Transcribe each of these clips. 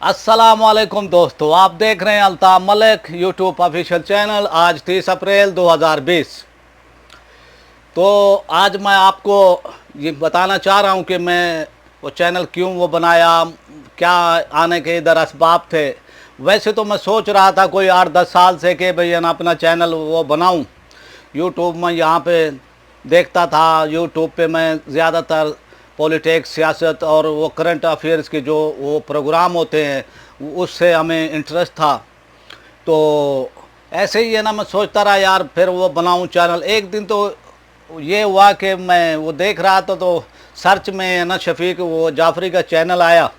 अस्सलाम वालेकुम दोस्तों, आप देख रहे हैं Altaf Malik YouTube official channel. आज 30 अप्रैल 2020। तो आज मैं आपको ये बताना चाह रहा हूँ कि मैं वो चैनल क्यों वो बनाया, क्या आने के इधर असबाब थे। वैसे तो मैं सोच रहा था कोई 8-10 साल से कि भाई ना अपना चैनल वो बनाऊँ यूट्यूब में। यहाँ पे देखता था यूट्यूब पे मैं ज़्यादातर पॉलिटिक्स, सियासत और वो करंट अफेयर्स के जो वो प्रोग्राम होते हैं उससे हमें इंटरेस्ट था। तो ऐसे ही है ना, मैं सोचता रहा यार फिर वो बनाऊं चैनल। एक दिन तो ये हुआ कि मैं वो देख रहा था तो सर्च में है ना शफीक वो जाफरी का चैनल आया।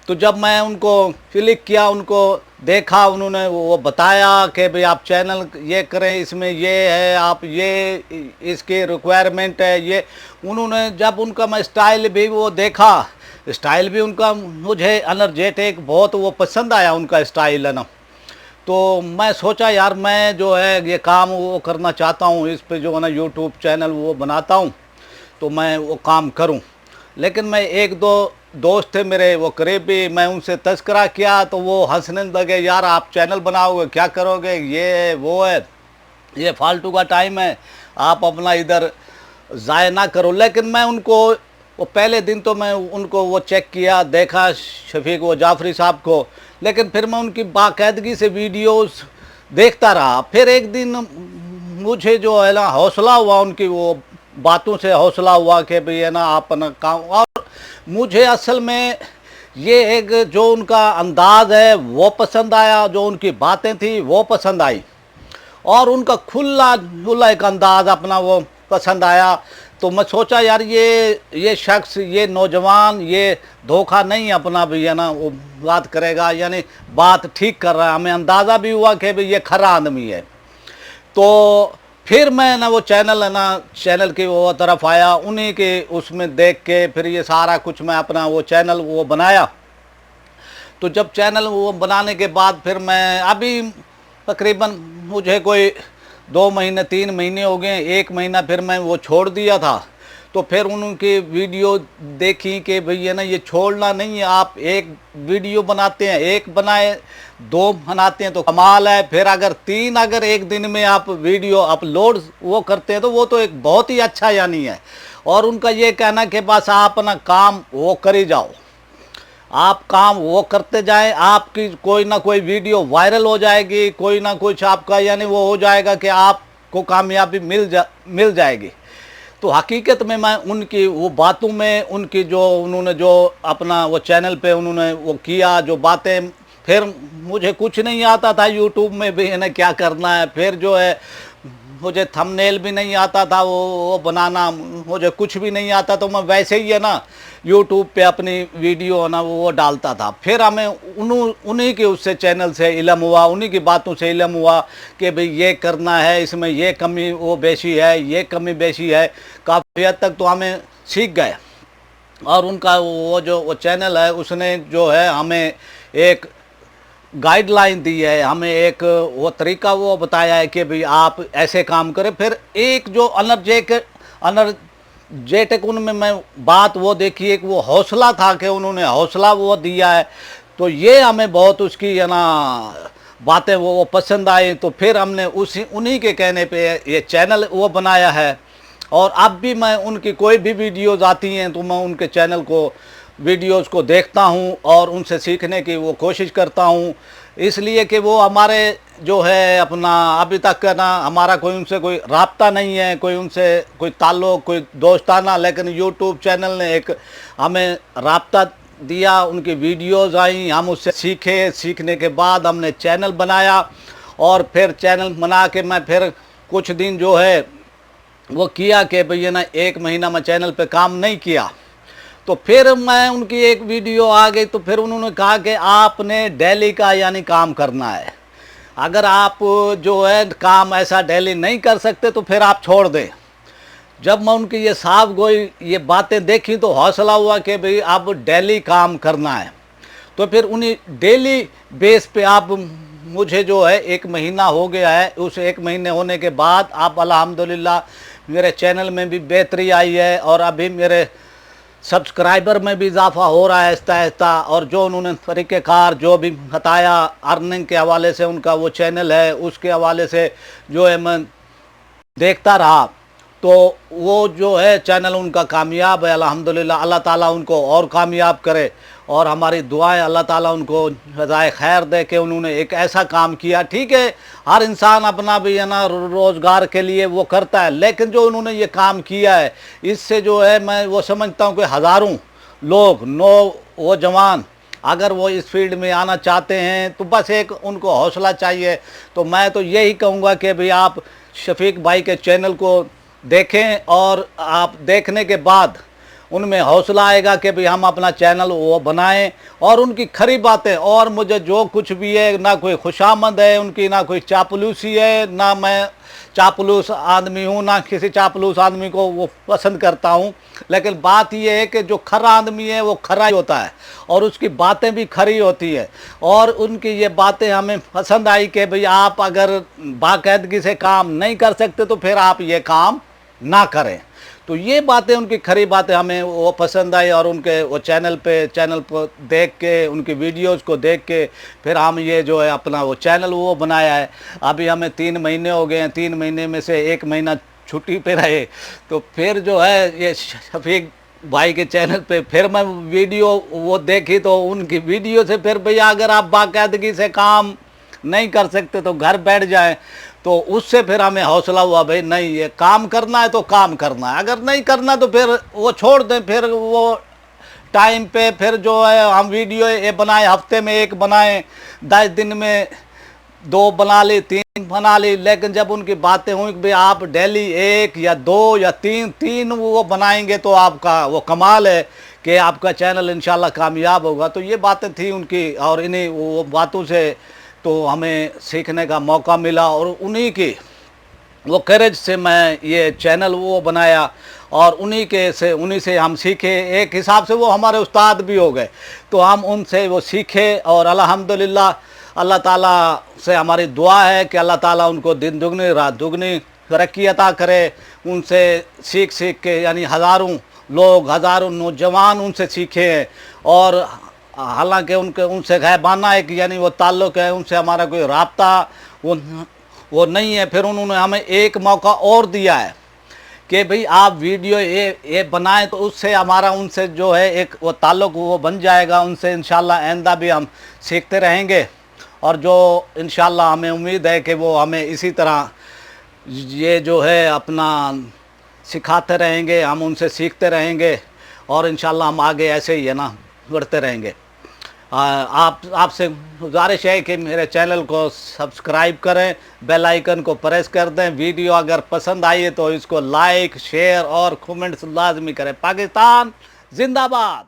तो जब मैं उनको क्लिक किया, उनको देखा, उन्होंने वो बताया कि भाई आप चैनल ये करें, इसमें ये है, आप ये इसकी रिक्वायरमेंट है ये। उन्होंने जब उनका मैं स्टाइल भी वो देखा, स्टाइल भी उनका मुझे एनर्जेटिक बहुत वो पसंद आया उनका स्टाइल है ना। तो मैं सोचा यार मैं जो है ये काम वो करना चाहता हूँ, इस पे जो है ना यूट्यूब चैनल वो बनाता हूँ तो मैं वो काम करूँ। लेकिन मैं एक दो दोस्त थे मेरे वो करीबी, मैं उनसे तज़किरा किया तो वो हंसने लगे, यार आप चैनल बनाओगे, क्या करोगे, ये वो है, ये फालतू का टाइम है, आप अपना इधर ज़ाय ना करो। लेकिन मैं उनको वो पहले दिन तो मैं उनको वो चेक किया, देखा शफीक वो जाफरी साहब को, लेकिन फिर मैं उनकी बाकायदगी से वीडियोस देखता रहा। फिर एक दिन मुझे जो है ना हौसला हुआ, उनकी वो बातों से हौसला हुआ कि भाई है ना आप ना काम। और मुझे असल में ये एक जो उनका अंदाज़ है वो पसंद आया, जो उनकी बातें थी वो पसंद आई, और उनका खुला खुला एक अंदाज़ अपना वो पसंद आया। तो मैं सोचा यार ये शख्स, ये नौजवान, ये धोखा नहीं अपना भी है ना वो बात करेगा, यानी बात ठीक कर रहा है। हमें अंदाज़ा भी हुआ कि भाई ये खरा आदमी है। तो फिर मैं ना वो चैनल है ना चैनल की वो तरफ आया, उन्हीं के उसमें देख के फिर ये सारा कुछ मैं अपना वो चैनल वो बनाया। तो जब चैनल वो बनाने के बाद फिर मैं अभी तकरीबन मुझे कोई 2 महीने 3 महीने हो गए, 1 महीना फिर मैं वो छोड़ दिया था। तो फिर उनकी वीडियो देखी कि भाई है ना ये छोड़ना नहीं है, आप एक वीडियो बनाते हैं, एक बनाए, 2 बनाते हैं तो कमाल है। फिर अगर 3 अगर एक दिन में आप वीडियो अपलोड वो करते हैं तो वो तो एक बहुत ही अच्छा यानी है। और उनका ये कहना कि बस आप ना काम वो करी जाओ, आप काम वो करते जाएं, आपकी कोई ना कोई वीडियो वायरल हो जाएगी, कोई ना कुछ आपका यानी वो हो जाएगा कि आपको कामयाबी मिल जाएगी। तो हकीकत में मैं उनकी वो बातों में, उनकी जो उन्होंने जो अपना वो चैनल पे उन्होंने वो किया जो बातें, फिर मुझे कुछ नहीं आता था यूट्यूब में भी है ना क्या करना है। फिर जो है मुझे थंबनेल भी नहीं आता था वो बनाना, मुझे कुछ भी नहीं आता, तो मैं वैसे ही है ना यूट्यूब पे अपनी वीडियो है ना वो डालता था। फिर हमें उन्हीं के उससे चैनल से इल्म हुआ, उन्हीं की बातों से इल्म हुआ कि भाई ये करना है, इसमें ये कमी वो बेशी है, ये कमी बेशी है। काफ़ी हद तक तो हमें सीख गए। और उनका वो जो वो चैनल है उसने जो है हमें एक गाइडलाइन दी है, हमें एक वो तरीका वो बताया है कि भाई आप ऐसे काम करें। फिर एक जो एनर्जेटिक उनमें मैं बात वो देखी, एक वो हौसला था कि उन्होंने हौसला वो दिया है। तो ये हमें बहुत उसकी है ना बातें वो पसंद आई। तो फिर हमने उन्हीं के कहने पे ये चैनल वो बनाया है। और अब भी मैं उनकी कोई भी वीडियोज़ आती हैं तो मैं उनके चैनल को वीडियोस को देखता हूं और उनसे सीखने की वो कोशिश करता हूं, इसलिए कि वो हमारे जो है अपना अभी तक का ना हमारा कोई उनसे कोई राब्ता नहीं है, कोई उनसे कोई ताल्लुक़, कोई दोस्ताना। लेकिन यूट्यूब चैनल ने एक हमें राब्ता दिया, उनकी वीडियोस आई, हम उससे सीखे, सीखने के बाद हमने चैनल बनाया। और फिर चैनल बना के मैं फिर कुछ दिन जो है वो किया कि भैया ना 1 महीना मैं चैनल पे काम नहीं किया। तो फिर मैं उनकी एक वीडियो आ गई, तो फिर उन्होंने कहा कि आपने डेली का यानी काम करना है, अगर आप जो है काम ऐसा डेली नहीं कर सकते तो फिर आप छोड़ दें। जब मैं उनकी ये साफ गोई ये बातें देखी तो हौसला हुआ कि भाई अब डेली काम करना है। तो फिर उन्हीं डेली बेस पे आप मुझे जो है 1 महीना हो गया है, उस 1 महीने होने के बाद आप अल्हम्दुलिल्लाह मेरे चैनल में भी बेहतरी आई है। और अभी मेरे सब्सक्राइबर में भी इजाफा हो रहा है आहिस्ता आहिस्ता, और जो उन्होंने तरीक़ेकार जो भी बताया अर्निंग के हवाले से, उनका वो चैनल है उसके हवाले से जो है मैं देखता रहा, तो वो जो है चैनल उनका कामयाब है अल्हम्दुलिल्लाह। अल्लाह ताला उनको और कामयाब करे, और हमारी दुआएं अल्लाह ताला उनको जज़ाए खैर दे कि उन्होंने एक ऐसा काम किया। ठीक है, हर इंसान अपना भी है ना रोज़गार के लिए वो करता है, लेकिन जो उन्होंने ये काम किया है इससे जो है मैं वो समझता हूँ कि हज़ारों लोग वो जवान अगर वो इस फील्ड में आना चाहते हैं तो बस एक उनको हौसला चाहिए। तो मैं तो यही कहूँगा कि भाई आप शफीक भाई के चैनल को देखें, और आप देखने के बाद उनमें हौसला आएगा कि भाई हम अपना चैनल वो बनाएं, और उनकी खरी बातें, और मुझे जो कुछ भी है ना कोई खुशामद है उनकी, ना कोई चापलूसी है, ना मैं चापलूस आदमी हूँ, ना किसी चापलूस आदमी को वो पसंद करता हूँ। लेकिन बात ये है कि जो खरा आदमी है वो खरा ही होता है, और उसकी बातें भी खरी होती है, और उनकी ये बातें हमें पसंद आई कि भाई आप अगर बाकायदगी से काम नहीं कर सकते तो फिर आप ये काम ना करें। तो ये बातें उनकी खरी बातें हमें वो पसंद आई, और उनके वो चैनल पर देख के, उनकी वीडियोस को देख के फिर हम ये जो है अपना वो चैनल वो बनाया है। अभी हमें 3 महीने हो गए हैं, 3 महीने में से 1 महीना छुट्टी पे रहे, तो फिर जो है ये शफीक भाई के चैनल पे फिर मैं वीडियो वो देखी, तो उनकी वीडियो से फिर भैया अगर आप बाकायदगी से काम नहीं कर सकते तो घर बैठ जाएं, तो उससे फिर हमें हौसला हुआ भाई नहीं, ये काम करना है तो काम करना है, अगर नहीं करना तो फिर वो छोड़ दें। फिर वो टाइम पे फिर जो है हम वीडियो ये बनाए, हफ्ते में 1 बनाए, 10 दिन में 2 बना ली, 3 बना ली, लेकिन जब उनकी बातें हुई कि भाई आप डेली 1 या 2 या 3 वो बनाएंगे तो आपका वो कमाल है कि आपका चैनल इंशाल्लाह कामयाब होगा। तो ये बातें थी उनकी, और इन्हीं वो बातों से तो हमें सीखने का मौका मिला, और उन्हीं की वो करेज से मैं ये चैनल वो बनाया, और उन्हीं से हम सीखे। एक हिसाब से वो हमारे उस्ताद भी हो गए, तो हम उनसे वो सीखे, और अल्हम्दुलिल्लाह अल्लाह ताला से हमारी दुआ है कि अल्लाह ताला उनको दिन दुगनी रात दुगनी तरक्की अता करे। उनसे सीख के यानी हज़ारों लोग, हज़ारों नौजवान उनसे सीखे हैं, और हालांकि उनसे गायबाना एक यानी वो ताल्लुक़ है, उनसे हमारा कोई राब्ता वो नहीं है। फिर उन्होंने हमें एक मौका और दिया है कि भाई आप वीडियो ये बनाएं, तो उससे हमारा उनसे जो है एक वो ताल्लुक़ वो बन जाएगा। उनसे इंशाल्लाह आइंदा भी हम सीखते रहेंगे, और जो इंशाल्लाह हमें उम्मीद है कि वो हमें इसी तरह ये जो है अपना सिखाते रहेंगे, हम उनसे सीखते रहेंगे, और इंशाल्लाह हम आगे ऐसे ही है ना बढ़ते रहेंगे। आपसे गुजारिश है कि मेरे चैनल को सब्सक्राइब करें, बेल आइकन को प्रेस कर दें। वीडियो अगर पसंद आई है तो इसको लाइक, शेयर और कमेंट्स लाजमी करें। पाकिस्तान जिंदाबाद।